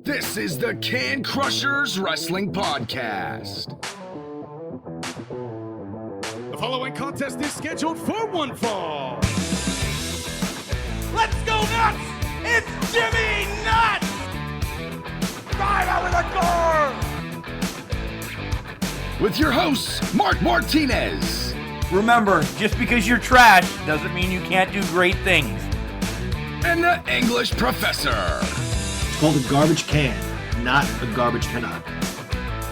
This is the Can Crushers Wrestling Podcast. The following contest is scheduled for one fall. Let's go nuts! It's Jimmy Nuts! Drive out with a car! With your hosts, Mark Martinez. Remember, just because you're trash doesn't mean you can't do great things. And the English Professor. It's called a garbage can, not a garbage cannot.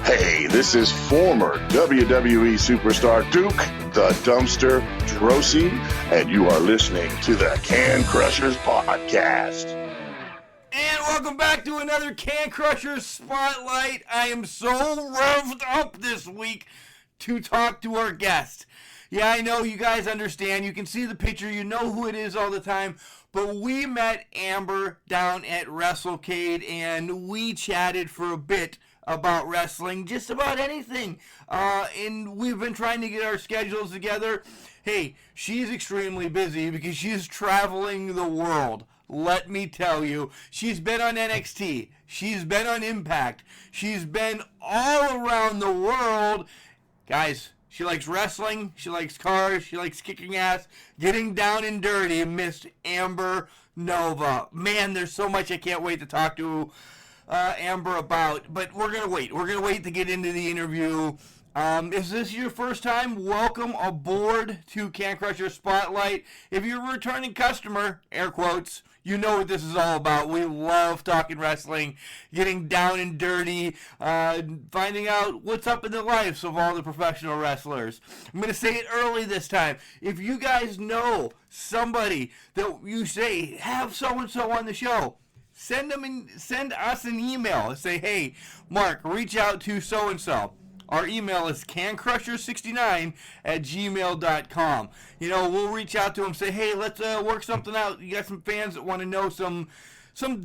Hey, this is former WWE superstar Duke, the Dumpster Drosy, and you are listening to the Can Crushers Podcast. And welcome back to another Can Crushers Spotlight. I am so revved up this week to talk to our guest. Yeah, I know you guys understand. You can see the picture. You know who it is all the time. But we met Amber down at WrestleCade, and we chatted for a bit about wrestling, just about anything. And we've been trying to get our schedules together. Hey, she's extremely busy because she's traveling the world. Let me tell you, she's been on NXT. She's been on Impact. She's been all around the world. Guys, she likes wrestling, she likes cars, she likes kicking ass, getting down and dirty, Miss Amber Nova. Man, there's so much I can't wait to talk to Amber about, but we're going to wait. We're going to wait to get into the interview. Is this your first time? Welcome aboard to Can Crusher Spotlight. If you're a returning customer, air quotes, you know what this is all about. We love talking wrestling, getting down and dirty, finding out what's up in the lives of all the professional wrestlers. I'm going to say it early this time. If you guys know somebody that you say, have so-and-so on the show, send us an email and say, hey, Mark, reach out to so-and-so. Our email is cancrusher69@gmail.com. You know, we'll reach out to them, say, hey, let's work something out. You got some fans that want to know some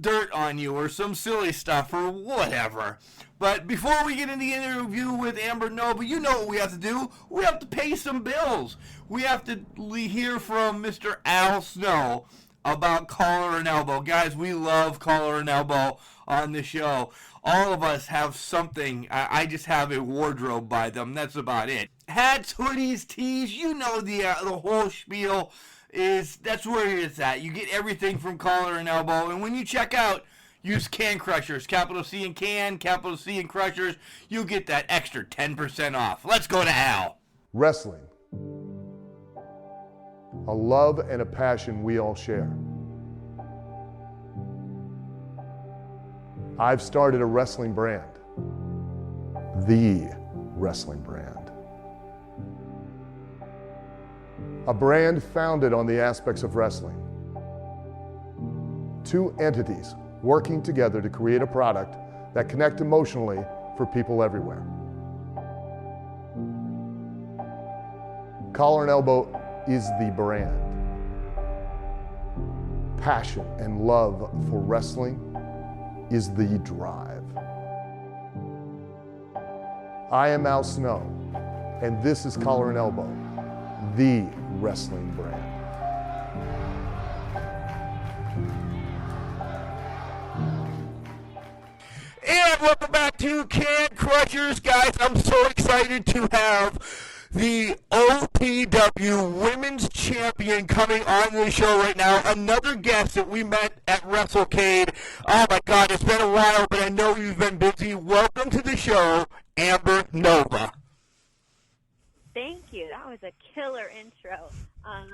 dirt on you or some silly stuff or whatever. But before we get into the interview with Amber Nova, you know what we have to do. We have to pay some bills. We have to hear from Mr. Al Snow about Collar and Elbow. Guys, we love Collar and Elbow on the show. All of us have something. I just have a wardrobe by them. That's about it. Hats, hoodies, tees, you know the whole spiel that's where it's at. You get everything from Collar and Elbow. And when you check out, use Can Crushers. Capital C in Can, capital C in Crushers. You'll get that extra 10% off. Let's go to Al. Wrestling. A love and a passion we all share. I've started a wrestling brand. The wrestling brand. A brand founded on the aspects of wrestling. Two entities working together to create a product that connect emotionally for people everywhere. Collar and Elbow is the brand. Passion and love for wrestling is the drive. I am Al Snow, and this is Collar and Elbow, the wrestling brand. And welcome back to Can Crushers, guys. I'm so excited to have the OPW Women's Champion coming on the show right now. Another guest that we met at WrestleCade. Oh my God, it's been a while, but I know you've been busy. Welcome to the show, Amber Nova. Thank you. That was a killer intro. I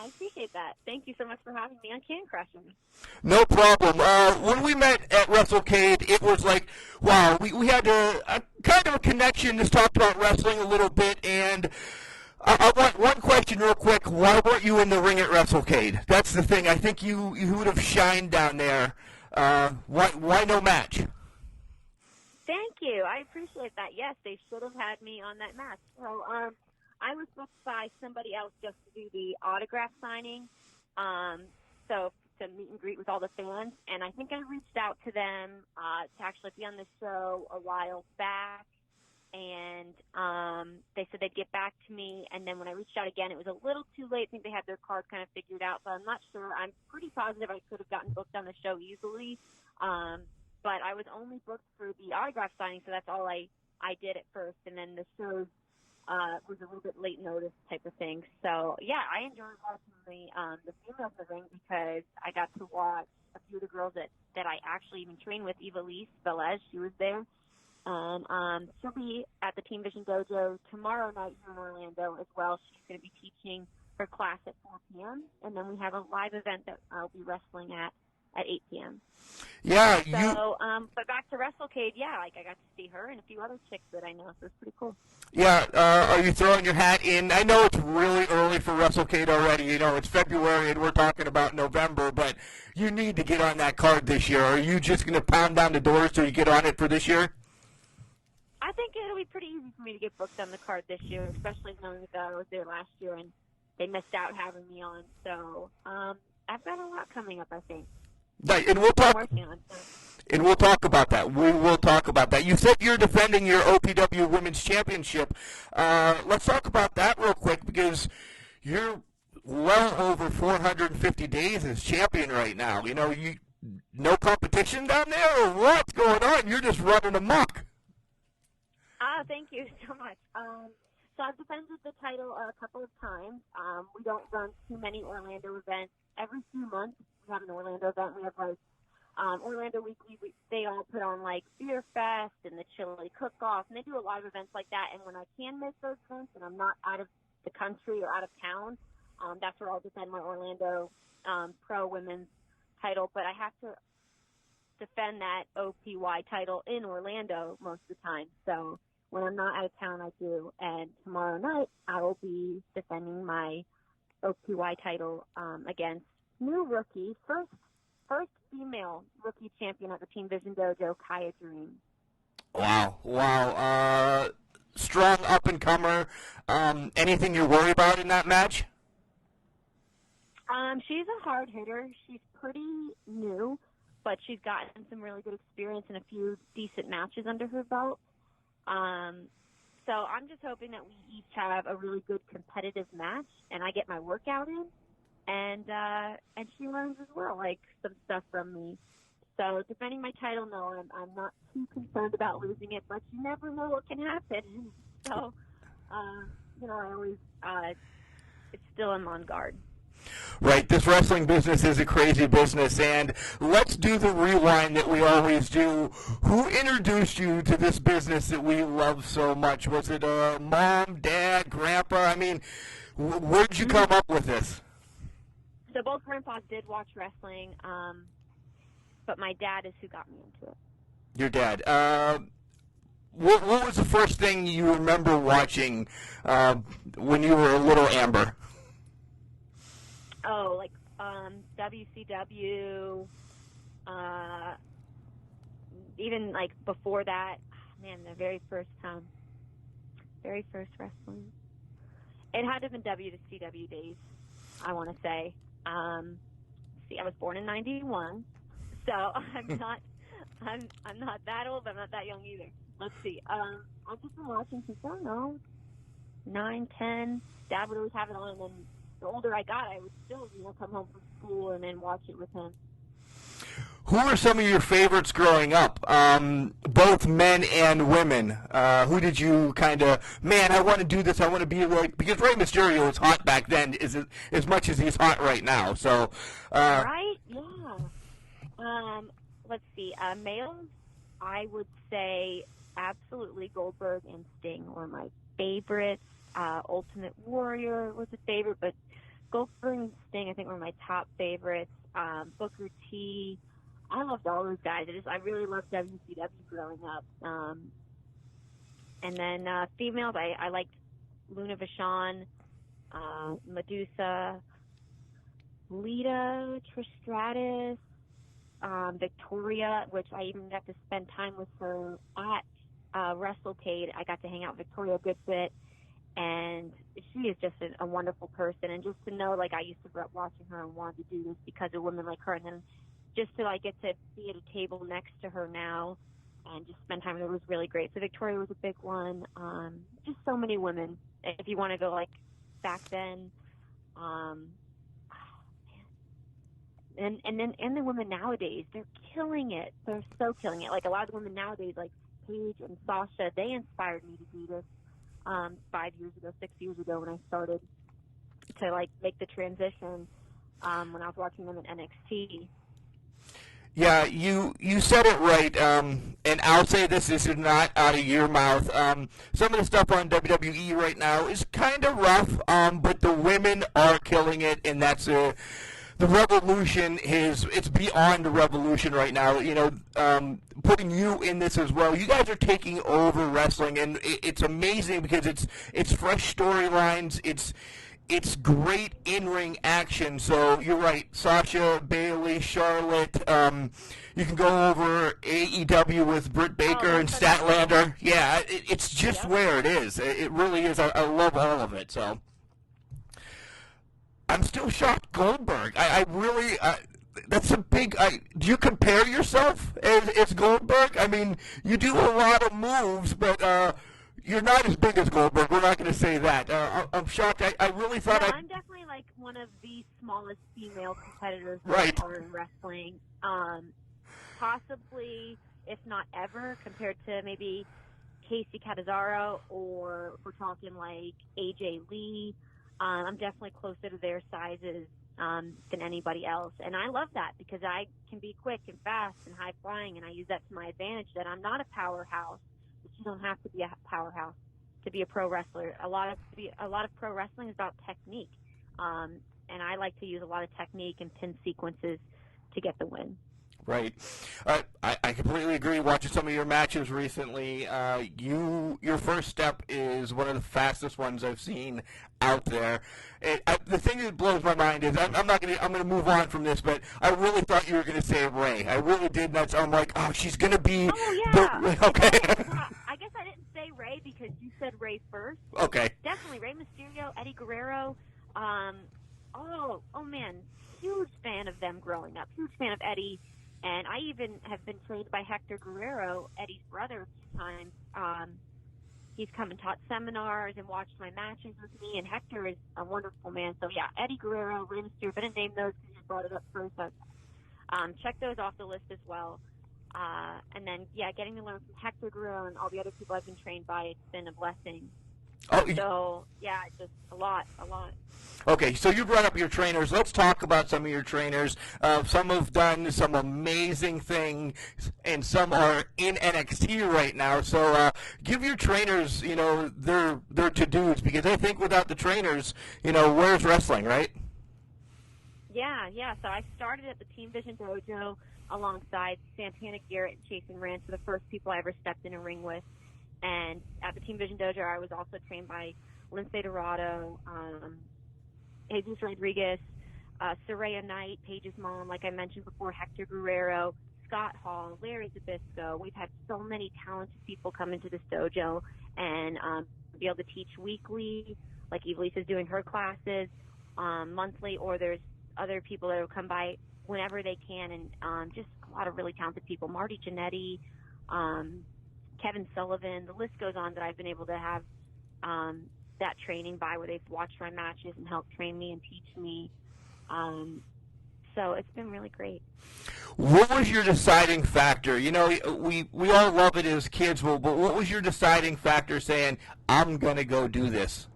appreciate that. Thank you so much for having me on Can Crushing. No problem. When we met at WrestleCade, it was like, wow, we had a kind of a connection. Just talked about wrestling a little bit, and I want one question real quick. Why weren't you in the ring at WrestleCade? That's the thing. I think you would have shined down there. Why no match? Thank you. I appreciate that. Yes, they should have had me on that match. So, I was booked by somebody else just to do the autograph signing, so to meet and greet with all the fans. And I think I reached out to them to actually be on the show a while back, and they said they'd get back to me. And then when I reached out again, it was a little too late. I think they had their card kind of figured out, so I'm not sure. I'm pretty positive I could have gotten booked on the show easily. but I was only booked for the autograph signing, so that's all I did at first. And then the shows was a little bit late notice type of thing. So, yeah, I enjoyed watching the females in the ring because I got to watch a few of the girls that I actually even trained with. Eva Lise Velez, she was there. And she'll be at the Team Vision Dojo tomorrow night here in Orlando as well. She's going to be teaching her class at 4 p.m. And then we have a live event that I'll be wrestling at 8 p.m. Yeah, So, but back to WrestleCade, yeah, like I got to see her and a few other chicks that I know, so it's pretty cool. Yeah, are you throwing your hat in? I know it's really early for WrestleCade already. You know, it's February and we're talking about November, but you need to get on that card this year. Are you just going to pound down the doors so you get on it for this year? I think it'll be pretty easy for me to get booked on the card this year, especially knowing that I was there last year and they missed out having me on. So I've got a lot coming up, I think. Right, and we'll talk. And we'll talk about that. We will talk about that. You said you're defending your OPW Women's Championship. Let's talk about that real quick because you're well over 450 days as champion right now. You know, no competition down there, or what's going on? You're just running amok. Thank you so much. So I've defended the title a couple of times. We don't run too many Orlando events. Every few months we have an Orlando event. We have like Orlando Weekly. They all put on like Beer Fest and the Chili Cook-Off, and they do a lot of events like that. And when I can miss those events and I'm not out of the country or out of town, that's where I'll defend my Orlando Pro Women's title. But I have to defend that OPY title in Orlando most of the time. So when I'm not out of town, I do. And tomorrow night, I will be defending my OPY title against new rookie, first female rookie champion at the Team Vision Dojo, Kaya Dream. Wow. Strong up-and-comer. Anything you worry about in that match? She's a hard hitter. She's pretty new, but she's gotten some really good experience and a few decent matches under her belt. So I'm just hoping that we each have a really good competitive match, and I get my workout in, and she learns as well, like some stuff from me. So defending my title, no, I'm not too concerned about losing it, but you never know what can happen. So, I always, it's still I'm on guard. Right, this wrestling business is a crazy business, and let's do the rewind that we always do. Who introduced you to this business that we love so much? Was it mom, dad, grandpa? I mean, where did you come up with this? So both grandpas did watch wrestling, but my dad is who got me into it. Your dad. What was the first thing you remember watching when you were a little Amber? Oh, like WCW, even like before that, man, the very first wrestling. It had to have been WCW days, I want to say. I was born in 91, so I'm not that old, but I'm not that young either. Let's see. I've just been watching since, I don't know, 9, 10. Dad would always have it on, and then the older I got, I would still, come home from school and then watch it with him. Who are some of your favorites growing up, both men and women? Who did you kind of, man, I want to do this, I want to be like, because Rey Mysterio was hot back then as much as he's hot right now. So, right? Yeah. Let's see. Males, I would say absolutely Goldberg and Sting were my favorites. Ultimate Warrior was a favorite, but Goldberg and Sting, I think, were my top favorites. Booker T. I loved all those guys. I really loved WCW growing up. And then females, I liked Luna Vachon, Medusa, Lita, Trish Stratus, Victoria, which I even got to spend time with her at WrestleCade. I got to hang out with Victoria a good bit. And she is just a wonderful person. And just to know, like, I used to grow up watching her and wanted to do this because of women like her. And then just to, like, get to be at a table next to her now and just spend time with her was really great. So Victoria was a big one. Just so many women. If you want to go, like, back then, And the women nowadays, they're killing it. They're so killing it. Like, a lot of the women nowadays, like Paige and Sasha, they inspired me to do this 5 years ago, 6 years ago when I started to, like, make the transition when I was watching them in NXT. Yeah, you said it right, and I'll say this is not out of your mouth. Some of the stuff on WWE right now is kind of rough, but the women are killing it, and that's the revolution it's beyond the revolution right now. You know, putting you in this as well. You guys are taking over wrestling, and it's amazing because it's fresh storylines. It's great in-ring action. So you're right, Sasha, Bayley, Charlotte. You can go over AEW with Britt Baker and Statlander. Yeah, it's just where it is. It really is. I love all of it. So I'm still shocked. Goldberg. I really. That's a big. Do you compare yourself as Goldberg? I mean, you do a lot of moves, but. You're not as big as Goldberg. We're not going to say that. I'm shocked. I really thought I'm definitely like one of the smallest female competitors right. that are in wrestling. Possibly, if not ever, compared to maybe Casey Catanzaro, or if we're talking like AJ Lee. I'm definitely closer to their sizes than anybody else. And I love that because I can be quick and fast and high flying, and I use that to my advantage, that I'm not a powerhouse. But you don't have to be a powerhouse to be a pro wrestler. A lot of pro wrestling is about technique, and I like to use a lot of technique and pin sequences to get the win. Right. I completely agree. Watching some of your matches recently, your first step is one of the fastest ones I've seen out there. The thing that blows my mind is I'm gonna move on from this, but I really thought you were gonna say Ray. I really did. I'm like, oh, she's gonna be. Oh yeah. Okay. I guess I didn't say Ray because you said Ray first. Okay. Definitely Rey Mysterio, Eddie Guerrero. Oh man, huge fan of them growing up. Huge fan of Eddie. And I even have been trained by Hector Guerrero, Eddie's brother, a few times. He's come and taught seminars and watched my matches with me, and Hector is a wonderful man. So, yeah, Eddie Guerrero, Rey Mysterio, I didn't name those because you brought it up first. But, check those off the list as well. And then, yeah, getting to learn from Hector Guerrero and all the other people I've been trained by, it's been a blessing. So, yeah, just a lot. Okay, so you brought up your trainers. Let's talk about some of your trainers. Some have done some amazing things, and some are in NXT right now. So give your trainers, their to-dos, because I think without the trainers, where's wrestling, right? Yeah. So I started at the Team Vision Dojo alongside Santana Garrett and Jason Rance, were the first people I ever stepped in a ring with. And at the Team Vision Dojo, I was also trained by Lindsay Dorado, Jesus Rodriguez, Sheria Knight, Paige's mom, like I mentioned before, Hector Guerrero, Scott Hall, Larry Zbysko. We've had so many talented people come into this dojo and be able to teach weekly, like Evelise is doing her classes, monthly, or there's other people that will come by whenever they can, and just a lot of really talented people. Marty Jannetty, Kevin Sullivan, the list goes on that I've been able to have that training by, where they've watched my matches and helped train me and teach me. So it's been really great. What was your deciding factor? We all love it as kids, but what was your deciding factor saying, I'm going to go do this?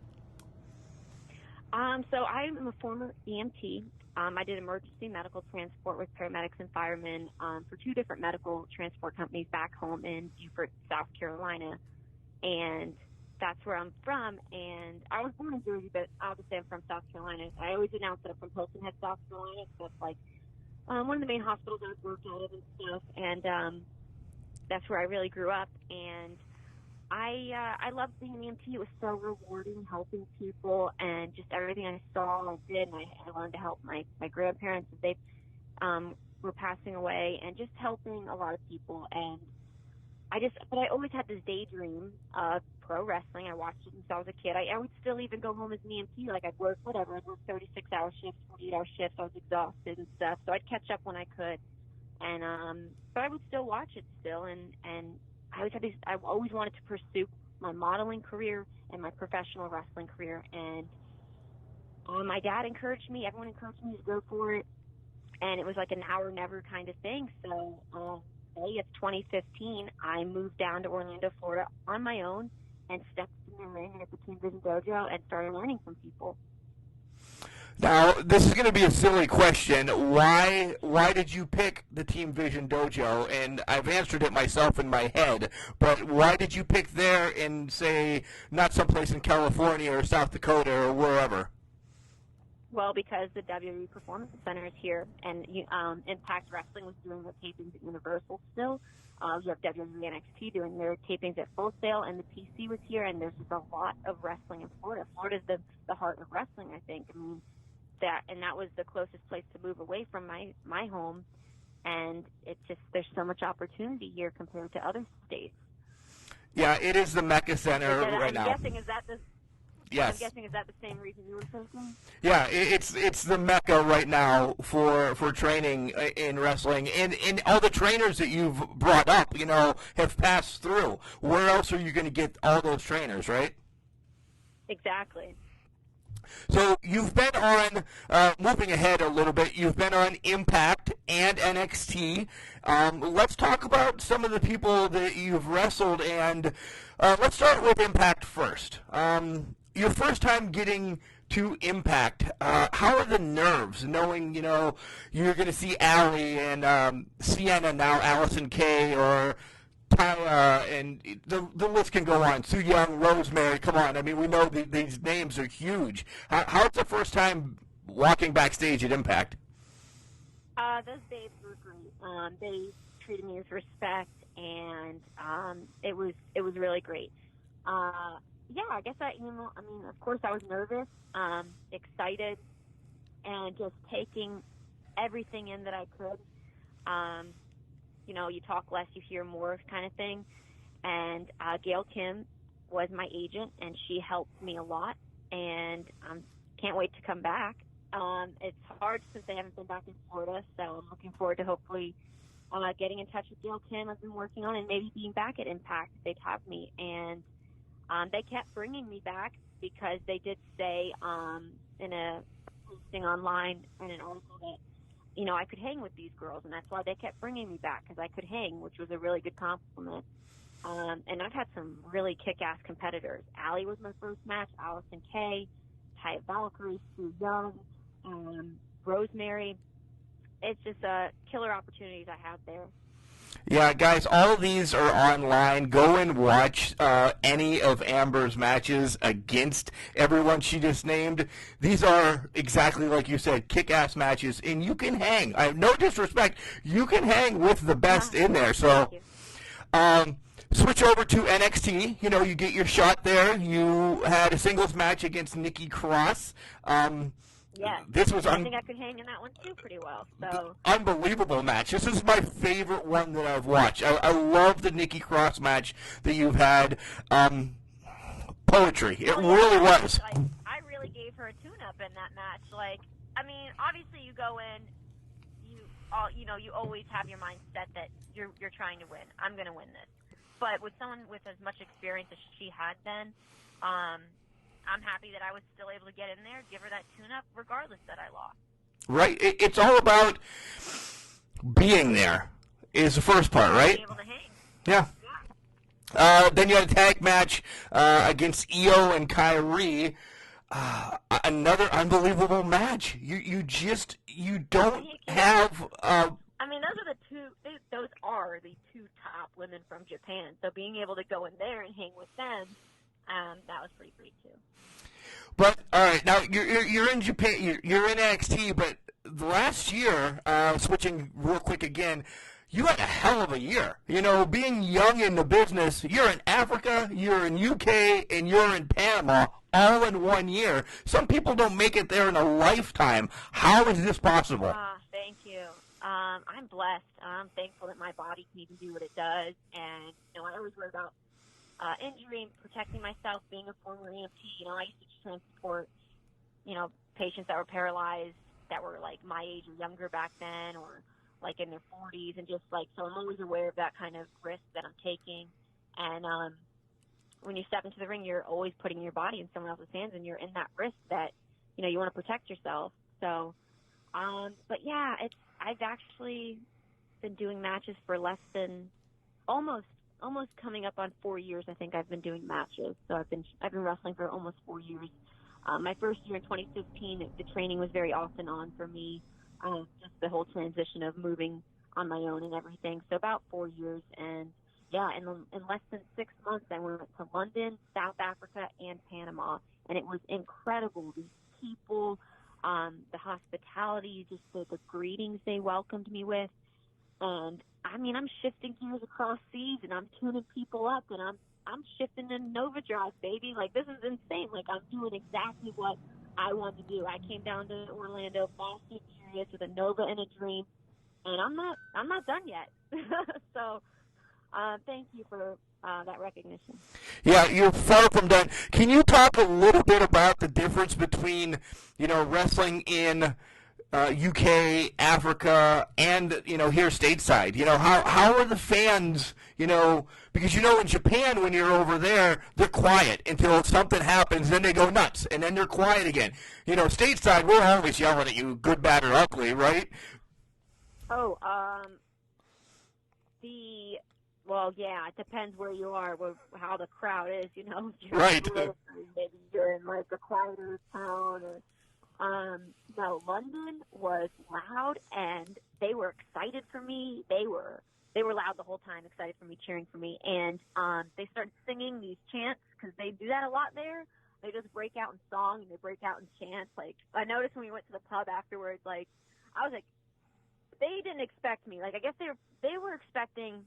So I'm a former EMT. I did emergency medical transport with paramedics and firemen for 2 different medical transport companies back home in Beaufort, South Carolina. And that's where I'm from. And I was born in Jersey, but I'll just say I'm from South Carolina. I always announce that I'm from Hilton Head, South Carolina, because that's like one of the main hospitals I've worked out of and stuff. And that's where I really grew up. And I loved being an EMT. It was so rewarding, helping people, and just everything I saw I did. And I learned to help my grandparents as they were passing away, and just helping a lot of people. And but I always had this daydream of pro wrestling. I watched it since I was a kid. I would still even go home as an EMT. Like, I'd work 36-hour shifts, 48-hour shifts. I was exhausted and stuff. So I'd catch up when I could. And but I would still watch it still. And I always wanted to pursue my modeling career and my professional wrestling career. And my dad encouraged me. Everyone encouraged me to go for it. and it was like a now or never kind of thing. So, it's 2015. I moved down to Orlando, Florida on my own and stepped in the ring at the Team Vision Dojo and started learning from people. Now, this is going to be a silly question. Why did you pick the Team Vision Dojo? And I've answered it myself in my head, but why did you pick there and, say, not someplace in California or South Dakota or wherever? Well, because the WWE Performance Center is here, and Impact Wrestling was doing their tapings at Universal still. You have WWE NXT doing their tapings at Full Sail, and the PC was here, and there's just a lot of wrestling in Florida. Florida's the heart of wrestling, I think. I mean, that was the closest place to move away from my home, and it's just there's so much opportunity here compared to other states. Yeah, it is the Mecca Center right now. I'm guessing is that the same reason you were thinking? Yeah, it's the Mecca right now for training in wrestling, and all the trainers that you've brought up, have passed through. Where else are you going to get all those trainers, right? Exactly. So you've been on, moving ahead a little bit, you've been on Impact and NXT. Let's talk about some of the people that you've wrestled, and let's start with Impact first. Your first time getting to Impact, how are the nerves knowing, you're going to see Allie and Sienna, now Allysin Kay, or Tyra, and the list can go on. Sue Young, Rosemary, come on. I mean, we know these names are huge. How's the first time walking backstage at Impact? Those days were great. They treated me with respect, and it was really great. Yeah, I guess of course I was nervous, excited, and just taking everything in that I could. You talk less, you hear more kind of thing. And Gail Kim was my agent, and she helped me a lot, and can't wait to come back. It's hard since I haven't been back in Florida, so I'm looking forward to hopefully getting in touch with Gail Kim I've been working on, and maybe being back at Impact if they'd have me. And they kept bringing me back because they did say in a posting online in an article that I could hang with these girls, and that's why they kept bringing me back, because I could hang, which was a really good compliment. And I've had some really kick-ass competitors. Allie was my first match, Allysin Kay, Taya Valkyrie, Sue Young, Rosemary. It's just killer opportunities I have there. Yeah, guys, all of these are online. Go and watch any of Amber's matches against everyone she just named. These are, exactly like you said, kick-ass matches, and you can hang. I have no disrespect. You can hang with the best in there. So, switch over to NXT. You get your shot there. You had a singles match against Nikki Cross. Yeah, I think I could hang in that one too pretty well. So unbelievable match. This is my favorite one that I've watched. I love the Nikki Cross match that you've had. Poetry. It really was. I really gave her a tune-up in that match. Obviously you go in, you always have your mindset that you're trying to win. I'm going to win this. But with someone with as much experience as she had then, I'm happy that I was still able to get in there, give her that tune-up, regardless that I lost. Right. It's all about being there is the first part, right? Being able to hang. Yeah. Then you had a tag match against Io and Kairi. Another unbelievable match. You don't have... those are the two top women from Japan. So being able to go in there and hang with them, that was pretty great too. But all right, now you're in Japan, you're in NXT, but the last year, switching real quick again, you had a hell of a year. Being young in the business, you're in Africa, you're in UK, and you're in Panama, all in 1 year. Some people don't make it there in a lifetime. How is this possible? Thank you. I'm blessed. I'm thankful that my body can even do what it does, and I always worry about injury and protecting myself. Being a former EMT, I used to transport, patients that were paralyzed that were like my age or younger back then, or like in their 40s, and so I'm always aware of that kind of risk that I'm taking. And when you step into the ring, you're always putting your body in someone else's hands, and you're in that risk that you want to protect yourself. So, but yeah, I've actually been doing matches for less than almost coming up on 4 years. I think I've been doing matches. So I've been wrestling for almost 4 years. My first year in 2015, the training was very off and on for me. Just the whole transition of moving on my own and everything. So about 4 years, and yeah, in less than 6 months, I went to London, South Africa, and Panama, and it was incredible. These people, the hospitality, just the greetings they welcomed me with, and I mean, I'm shifting gears across seas, and I'm tuning people up, and I'm shifting in Nova Drive, baby. Like, this is insane. Like, I'm doing exactly what I wanted to do. I came down to Orlando, Boston, curious with a Nova and a dream, and I'm not done yet. So, thank you for that recognition. Yeah, you're far from done. Can you talk a little bit about the difference between, wrestling in UK, Africa, and, here stateside? How are the fans, because, in Japan when you're over there, they're quiet until something happens, then they go nuts, and then they're quiet again. Stateside, we're always yelling at you, good, bad, or ugly, right? Oh, well, yeah, it depends where you are, how the crowd is, If you're right. Maybe you're in, like, a quieter town or... No, London was loud, and they were excited for me. They were loud the whole time, excited for me, cheering for me. And they started singing these chants because they do that a lot there. They just break out in song and they break out in chants. Like, I noticed when we went to the pub afterwards, like, I was like, they didn't expect me. Like, I guess they were expecting,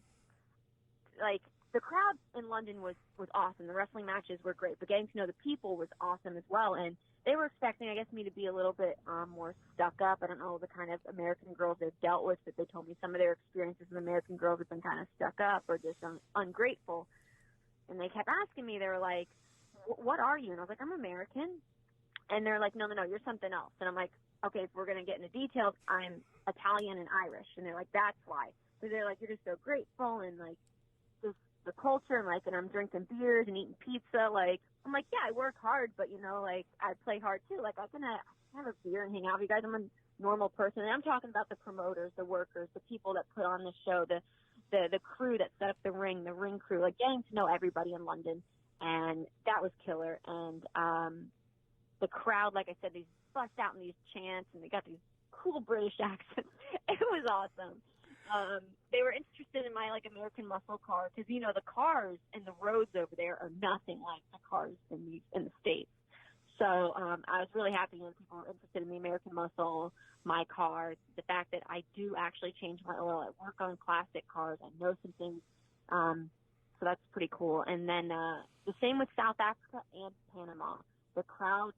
like, the crowd in London was awesome. The wrestling matches were great, but getting to know the people was awesome as well. And they were expecting, I guess, me to be a little bit more stuck up. I don't know the kind of American girls they've dealt with, but they told me some of their experiences with American girls have been kind of stuck up or just ungrateful. And they kept asking me, they were like, what are you? And I was like, I'm American. And they're like, no, you're something else. And I'm like, okay, if we're going to get into details, I'm Italian and Irish. And they're like, that's why. So they're like, you're just so grateful and, like, just the culture and I'm drinking beers and eating pizza. Like, I'm like, yeah, I work hard, but, like, I play hard too. Like, I can have a beer and hang out with you guys. I'm a normal person. And I'm talking about the promoters, the workers, the people that put on the show, the crew that set up the ring crew, like getting to know everybody in London. And that was killer. And the crowd, like I said, these bust out in these chants, and they got these cool British accents. It was awesome. They were interested in my, like, American muscle car because, the cars and the roads over there are nothing like the cars in the States. So I was really happy when people were interested in the American muscle, my car, the fact that I do actually change my oil. I work on classic cars. I know some things. So that's pretty cool. And then the same with South Africa and Panama. The crowds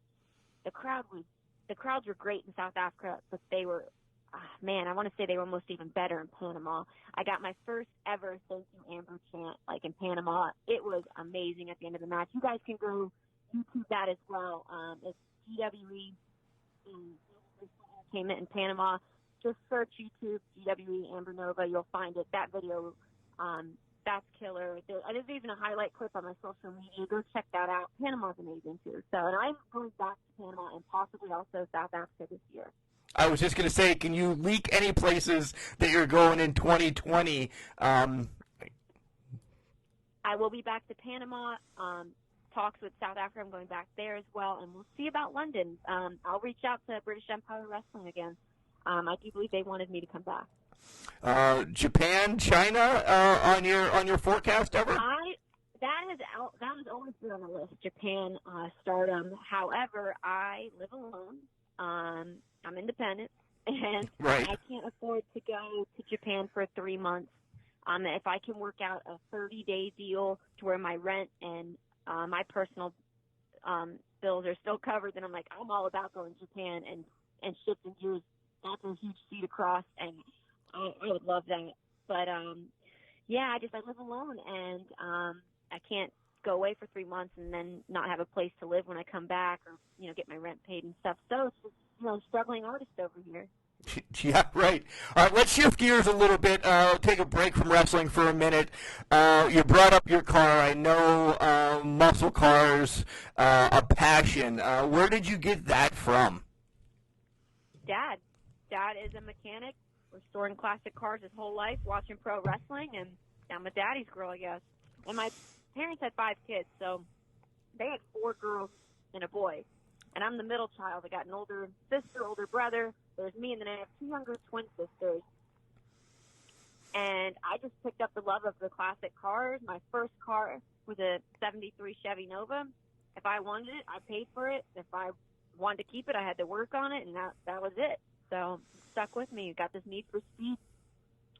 were great in South Africa, but they were, I want to say they were almost even better in Panama. I got my first ever Thank You Amber chant, like, in Panama. It was amazing at the end of the match. You guys can go YouTube that as well. It's GWE Entertainment in Panama. Just search YouTube, GWE Amber Nova. You'll find it. That video, that's killer. There's even a highlight clip on my social media. Go check that out. Panama's amazing, too. So, and I'm going back to Panama and possibly also South Africa this year. I was just going to say, can you leak any places that you're going in 2020? I will be back to Panama. Talks with South Africa. I'm going back there as well, and we'll see about London. I'll reach out to British Empire Wrestling again. I do believe they wanted me to come back. Japan, China, on your forecast ever? That has always been on the list. Japan, Stardom. However, I live alone. I'm independent, and right. I can't afford to go to Japan for 3 months. If I can work out a 30-day deal to where my rent and my personal bills are still covered, then I'm all about going to Japan and shifting gears. That's a huge sea to cross, and I would love that. But, I live alone, and I can't go away for 3 months and then not have a place to live when I come back or, get my rent paid and stuff. So it's just, struggling artist over here. Yeah, right. All right, let's shift gears a little bit. Take a break from wrestling for a minute. You brought up your car. I know muscle cars, a passion. Where did you get that from? Dad is a mechanic. restoring classic cars his whole life, watching pro wrestling, and I'm a daddy's girl, I guess. And my parents had 5 kids, so they had 4 girls and a boy. And I'm the middle child. I got an older sister, older brother. There's me, and then I have 2 younger twin sisters. And I just picked up the love of the classic cars. My first car was a 73 Chevy Nova. If I wanted it, I paid for it. If I wanted to keep it, I had to work on it, and that was it. So it stuck with me. Got this need for speed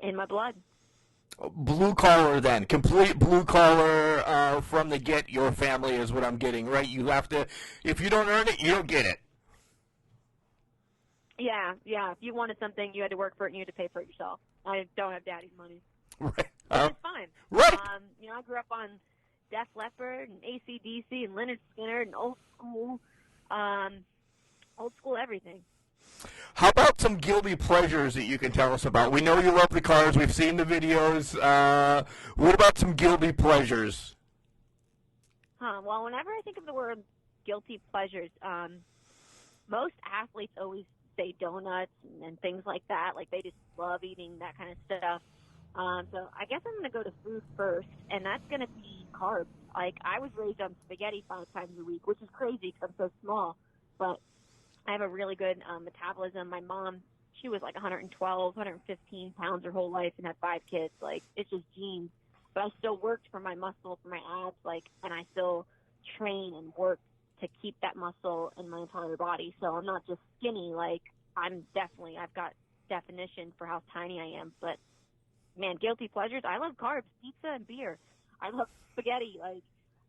in my blood. Blue collar, then. Complete blue collar from the get. Your family is what I'm getting, right? You have to, if you don't earn it, you don't get it. Yeah. If you wanted something, you had to work for it, and you had to pay for it yourself. I don't have daddy's money. Right. It's fine. Right. I grew up on Def Leppard and AC/DC and Leonard Skinner and old school everything. How about some guilty pleasures that you can tell us about? We know you love the cars. We've seen the videos. What about some guilty pleasures? Well, whenever I think of the word guilty pleasures, most athletes always say donuts and things like that. Like, they just love eating that kind of stuff. So I guess I'm going to go to food first, and that's going to be carbs. Like, I was raised on spaghetti 5 times a week, which is crazy because I'm so small. But I have a really good metabolism. My mom, she was like 112, 115 pounds her whole life and had 5 kids. Like, it's just genes. But I still worked for my muscle, for my abs, and I still train and work to keep that muscle in my entire body. So I'm not just skinny. Like, I've got definition for how tiny I am. But, man, guilty pleasures, I love carbs, pizza and beer. I love spaghetti,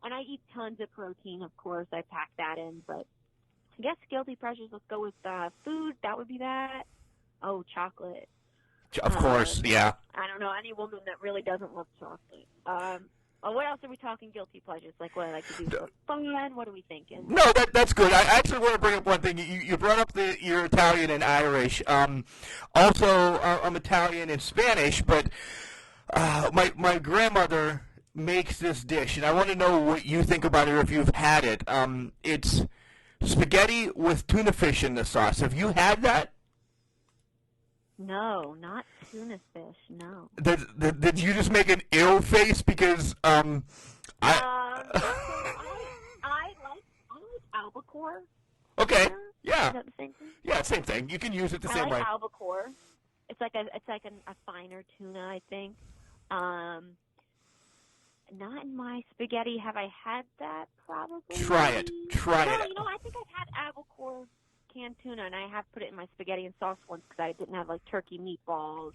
and I eat tons of protein, of course. I pack that in, but I guess guilty pleasures, let's go with food. That would be that. Oh, chocolate. Of course, yeah. I don't know any woman that really doesn't love chocolate. What else are we talking guilty pleasures? Like, what I like to do for fun? What are we thinking? No, that's good. I actually want to bring up one thing. You brought up you're Italian and Irish. Also, I'm Italian and Spanish, but my grandmother makes this dish, and I want to know what you think about it or if you've had it. It's spaghetti with tuna fish in the sauce. Have you had that? No, not tuna fish, no. Did you just make an ill face because I like albacore. Okay. Is Yeah. that the same thing? Yeah, same thing. You can use it the same I like way. albacore. It's like a finer tuna, I think. Not in my spaghetti. Have I had that? Probably. Try it. No, you know, I think I've had albacore canned tuna, and I have put it in my spaghetti and sauce once because I didn't have, like, turkey meatballs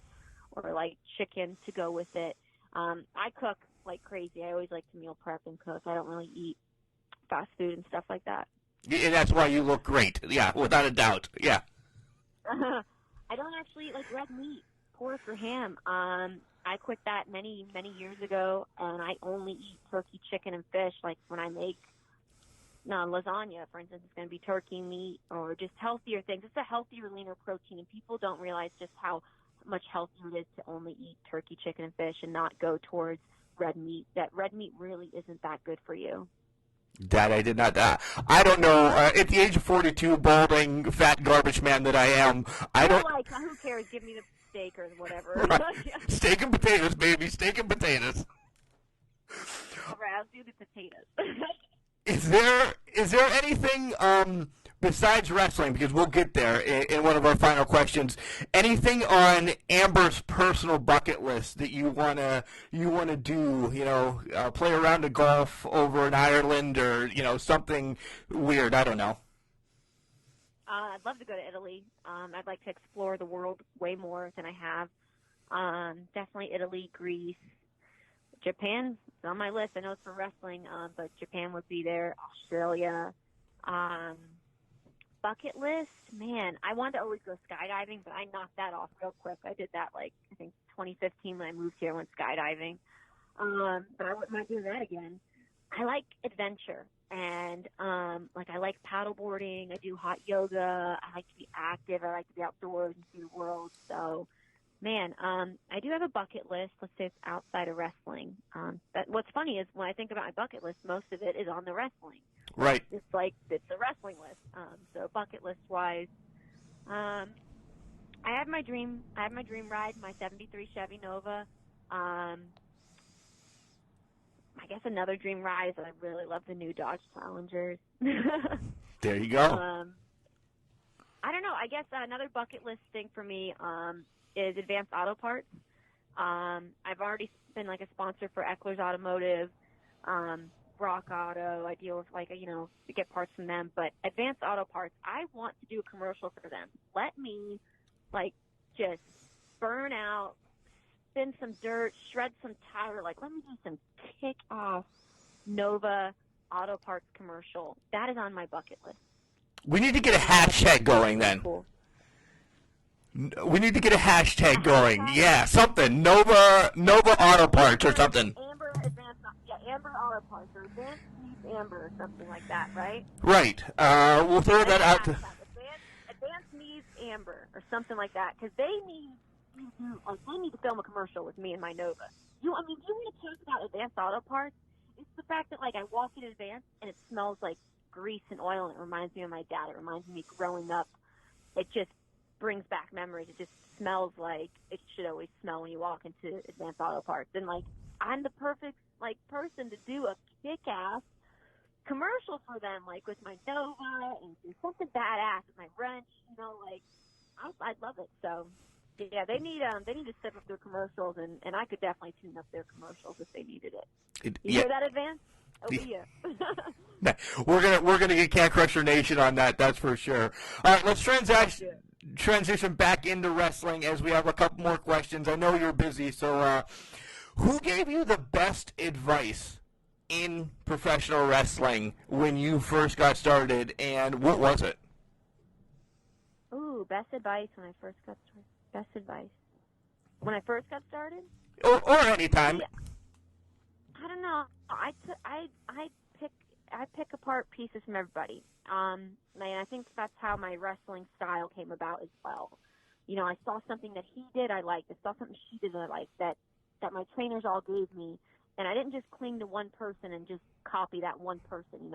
or, like, chicken to go with it. I cook like crazy. I always like to meal prep and cook. I don't really eat fast food and stuff like that. And that's why you look great. Yeah, without a doubt. Yeah. I don't actually eat, like, red meat, pork or ham. I quit that many, many years ago, and I only eat turkey, chicken, and fish. Like, when I make lasagna, for instance, it's going to be turkey meat or just healthier things. It's a healthier, leaner protein, and people don't realize just how much healthier it is to only eat turkey, chicken, and fish and not go towards red meat. That red meat really isn't that good for you. That I did not. I don't know. At the age of 42, balding, fat garbage man that I am, I don't. Like, who cares? Give me the steak or whatever. Right. Steak and potatoes, baby. Steak and potatoes. All right, I'll do the potatoes. Is there anything besides wrestling? Because we'll get there in one of our final questions. Anything on Amber's personal bucket list that you wanna do? You know, play a round of golf over in Ireland, or something weird. I don't know. I'd love to go to Italy. I'd like to explore the world way more than I have. Definitely Italy, Greece. Japan is on my list. I know it's for wrestling, but Japan would be there. Australia. Bucket list, man, I wanted to always go skydiving, but I knocked that off real quick. I did that, I think 2015 when I moved here, I went skydiving. But I wouldn't mind doing that again. I like adventure, and I like paddleboarding. I do hot yoga. I like to be active. I like to be outdoors and see the world. So, man, I do have a bucket list. Let's say it's outside of wrestling. But what's funny is when I think about my bucket list, most of it is on the wrestling. Right. It's a wrestling list. So bucket list wise, I had my dream ride, my '73 Chevy Nova. I guess another dream ride is that I really love the new Dodge Challengers. There you go. I don't know. I guess another bucket list thing for me is Advanced Auto Parts. I've already been like a sponsor for Eckler's Automotive, Rock Auto. I deal with to get parts from them. But Advanced Auto Parts, I want to do a commercial for them. Let me just burn out, spin some dirt, shred some tire. Let me do some kick-ass Nova Auto Parts commercial. That is on my bucket list. We need to get a hashtag going then. Cool. We need to get a hashtag going. Yeah, something. Nova Auto Parts or something. Amber Auto Parts or Advanced Needs Amber or something like that, right? Right. We'll throw that out. Advanced Needs Amber or something like that, because they need to film a commercial with me and my Nova. Do you want to talk about Advanced Auto Parts? It's the fact that I walk in Advance and it smells like grease and oil, and it reminds me of my dad. It reminds me growing up. It just brings back memories. It just smells like it should always smell when you walk into Advanced Auto Parts. And I'm the perfect person to do a kick-ass commercial for them, with my Nova and do something badass with my wrench. I'd love it. So yeah, they need to step up their commercials, and I could definitely tune up their commercials if they needed it. You hear that, Advance? Over here. We're gonna get Can Crusher Nation on that. That's for sure. All right, let's transition back into wrestling as we have a couple more questions. I know you're busy, so who gave you the best advice in professional wrestling when you first got started, and what was it? Ooh, best advice when I first got started. Best advice when I first got started, or anytime. Yeah. I don't know. I pick apart pieces from everybody. And I think that's how my wrestling style came about as well. I saw something that he did I liked. I saw something she did I liked that my trainers all gave me, and I didn't just cling to one person and just copy that one person.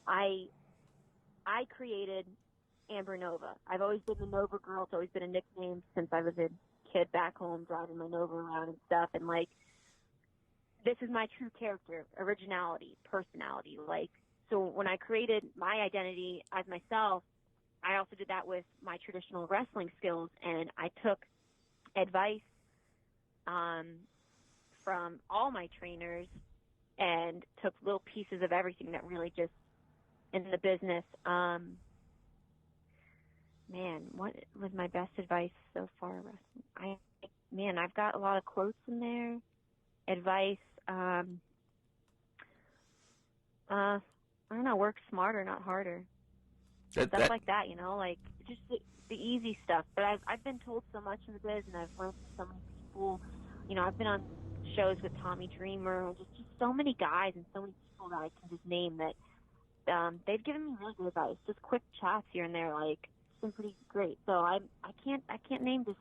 I created Amber Nova. I've always been the Nova girl. It's always been a nickname since I was a kid back home driving my Nova around and stuff. And this is my true character, originality, personality. So when I created my identity as myself, I also did that with my traditional wrestling skills, and I took advice from all my trainers and took little pieces of everything that really just in the business. Man, what was my best advice so far? Wrestling? I've got a lot of quotes in there. Advice. I don't know. Work smarter, not harder. Stuff like that. Just the easy stuff. But I've been told so much in the biz, and I've learned from so many people. I've been on shows with Tommy Dreamer, and just so many guys and so many people that I can just name that they've given me really good advice. Just quick chats here and there, it's been pretty great. So I can't name just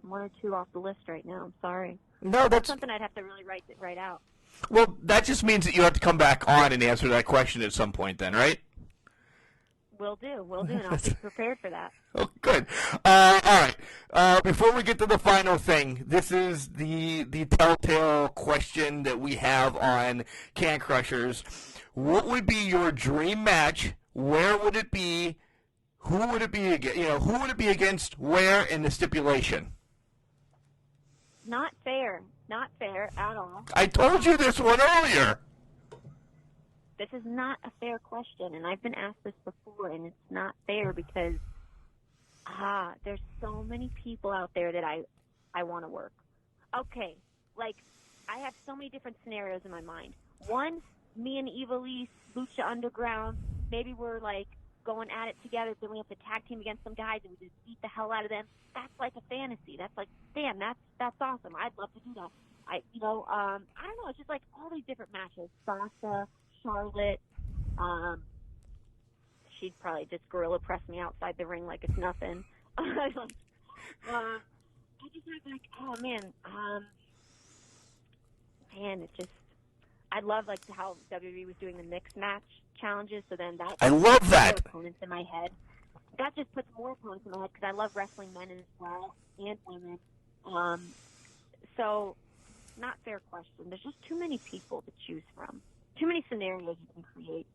one or two off the list right now. I'm sorry. No, that's something I'd have to really write out. Well, that just means that you have to come back on and answer that question at some point then, right? Will do, and I'll be prepared for that. Oh, good. All right. Before we get to the final thing, this is the telltale question that we have on Can Crushers. What would be your dream match? Where would it be? Who would it be against? Who would it be against? Where? And the stipulation. Not fair at all. I told you this one earlier. This is not a fair question, and I've been asked this before, and it's not fair because there's so many people out there that I want to work. Okay, I have so many different scenarios in my mind. One, me and Evilise, Lucha Underground, maybe we're going at it together, then we have to tag team against some guys and we just beat the hell out of them. That's like a fantasy. That's damn, that's awesome. I'd love to do that. I don't know. It's just all these different matches. Sasha, Charlotte. She'd probably just gorilla press me outside the ring like it's nothing. I just have oh man, it's just. I love how WWE was doing the mixed match challenges. So then I love that. Opponents in my head. that just puts more opponents in my head because I love wrestling men as well and women. So, not fair question. There's just too many people to choose from. Too many scenarios you can create.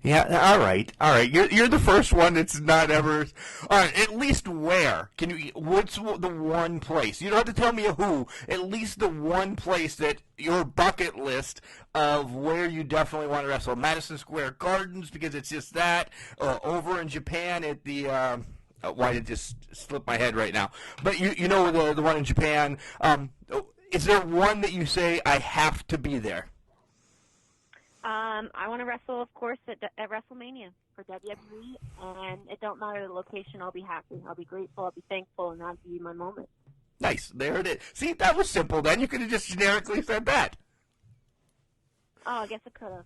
Yeah, all right. You're the first one that's not ever. All right, at least where? What's the one place? You don't have to tell me a who. At least the one place that your bucket list of where you definitely want to wrestle. Madison Square Gardens, because it's just that. Over in Japan at the. Why did it just slip my head right now? But you know the one in Japan. Is there one that you say I have to be there? I want to wrestle, of course, at WrestleMania for WWE, and it don't matter the location. I'll be happy. I'll be grateful. I'll be thankful, and that'll be my moment. Nice. There it is. See, that was simple then. You could have just generically said that. Oh, I guess I could have.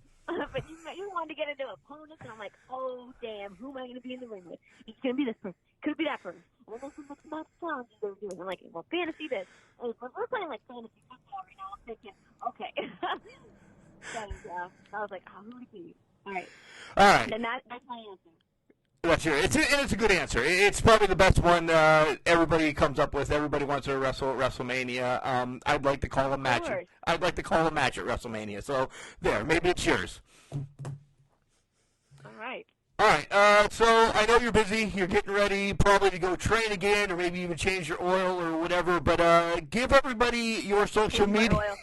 But you wanted to get into opponents, and I'm like, oh, damn, who am I going to be in the ring with? It's going to be this person. Could be that person. And this is what's not challenge you're doing. I'm like, well, fantasy this. And when we're playing, like, fantasy football right now, I'm thinking, okay. And I was like, who would it be? All right. And that's my answer. That's it's a good answer. It's probably the best one everybody comes up with. Everybody wants to wrestle at WrestleMania. I'd like to call a match. I'd like to call a match at WrestleMania. So there, maybe it's yours. All right. So I know you're busy. You're getting ready probably to go train again, or maybe even change your oil or whatever. But give everybody your social media.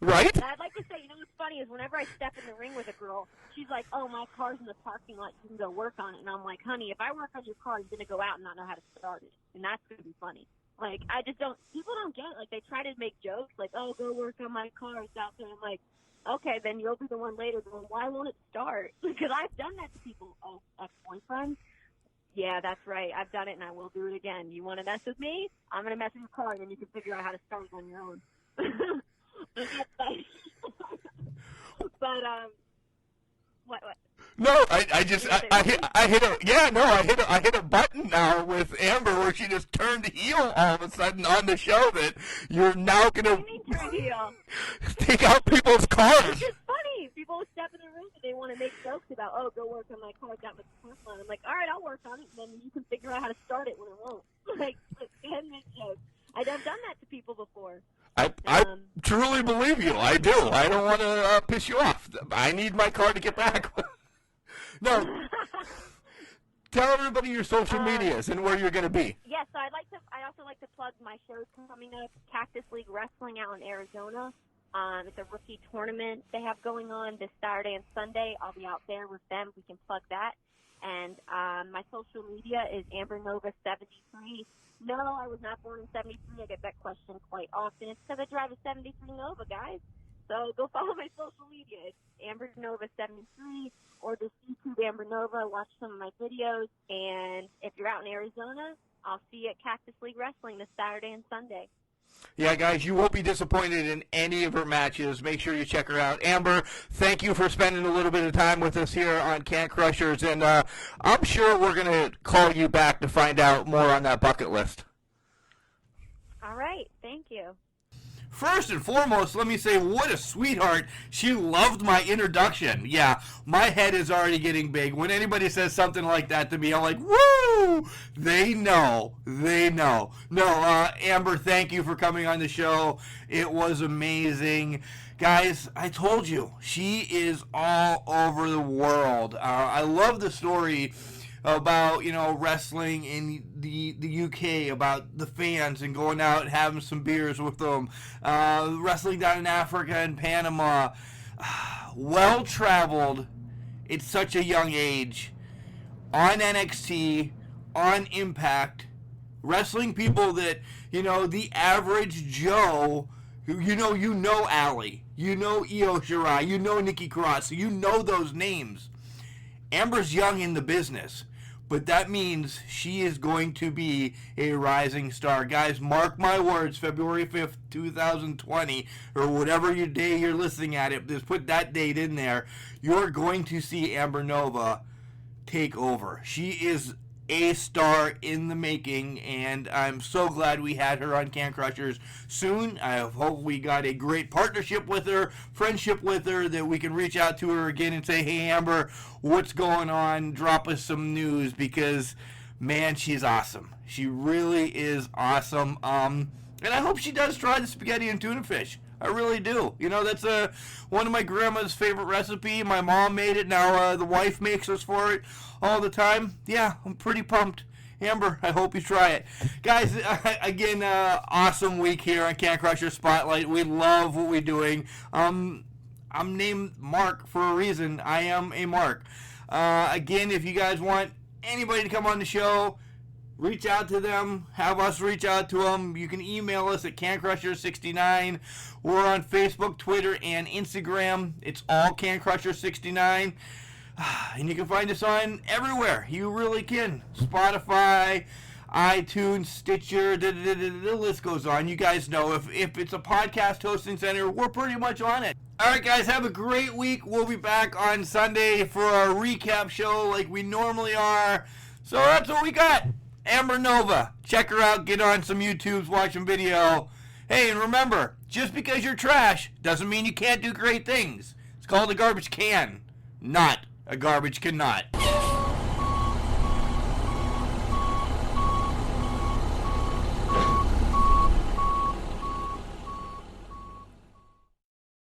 Right? And I'd like to say, you know what's funny is whenever I step in the ring with a girl, she's like, oh, my car's in the parking lot. You can go work on it. And I'm like, honey, if I work on your car, you're going to go out and not know how to start it. And that's going to be funny. Like, I just don't – people don't get it. Like, they try to make jokes like, oh, go work on my car. It's out there. I'm like, okay, then you'll be the one later going, why won't it start? Because I've done that to people. Oh, ex-boyfriend? Yeah, that's right. I've done it, and I will do it again. You want to mess with me? I'm going to mess with your car, and then you can figure out how to start it on your own. But what? No, I hit a button now with Amber where she just turned heel all of a sudden on the show that you're now gonna take out people's cars. It's just funny. People step in the room and they want to make jokes about, oh, go work on my car. Got my car on. I'm like, all right, I'll work on it, and then you can figure out how to start it when it won't. Like, and make jokes. I've done that to people before. I truly believe you. I do. I don't want to piss you off. I need my car to get back. No. Tell everybody your social medias and where you're going to be. Yes, so I also like to plug my shows coming up. Cactus League Wrestling out in Arizona. It's a rookie tournament they have going on this Saturday and Sunday. I'll be out there with them. We can plug that. And my social media is AmberNova73. No, I was not born in 73. I get that question quite often. It's because I drive a 73 Nova, guys. So go follow my social media. It's AmberNova73 or just YouTube Amber Nova. Watch some of my videos. And if you're out in Arizona, I'll see you at Cactus League Wrestling this Saturday and Sunday. Yeah, guys, you won't be disappointed in any of her matches. Make sure you check her out. Amber, thank you for spending a little bit of time with us here on Can Crushers, and I'm sure we're going to call you back to find out more on that bucket list. All right, thank you. First and foremost, let me say what a sweetheart. She loved my introduction. Yeah, my head is already getting big. When anybody says something like that to me, I'm like, woo! They know. No, Amber, thank you for coming on the show. It was amazing. Guys, I told you, she is all over the world. I love the story about, wrestling in the UK, about the fans and going out and having some beers with them. Wrestling down in Africa and Panama. Well-traveled at such a young age. On NXT, on Impact. Wrestling people that, the average Joe, you know Allie. You know Sheria. You know Nikki Cross. You know those names. Amber's young in the business. But that means she is going to be a rising star. Guys, mark my words, February 5th, 2020, or whatever your day you're listening at it, just put that date in there. You're going to see Amber Nova take over. She is a star in the making, and I'm so glad we had her on Can Crushers soon. I hope we got a great partnership with her, friendship with her, that we can reach out to her again and say, hey, Amber, what's going on? Drop us some news, because, man, she's awesome. She really is awesome. And I hope she does try the spaghetti and tuna fish. I really do. You know, that's one of my grandma's favorite recipe. My mom made it. Now the wife makes us for it all the time. Yeah, I'm pretty pumped. Amber, I hope you try it. Guys, again, awesome week here on Can Crusher Spotlight. We love what we're doing. I'm named Mark for a reason. I am a Mark. Again, if you guys want anybody to come on the show, reach out to them. Have us reach out to them. You can email us at CanCrusher69. We're on Facebook, Twitter, and Instagram. It's all CanCrusher69. And you can find us on everywhere. You really can. Spotify, iTunes, Stitcher, the list goes on. You guys know if it's a podcast hosting center, we're pretty much on it. All right, guys, have a great week. We'll be back on Sunday for our recap show like we normally are. So that's what we got. Amber Nova. Check her out. Get on some YouTubes, watch some video. Hey, and remember, just because you're trash doesn't mean you can't do great things. It's called a garbage can, not a garbage cannot.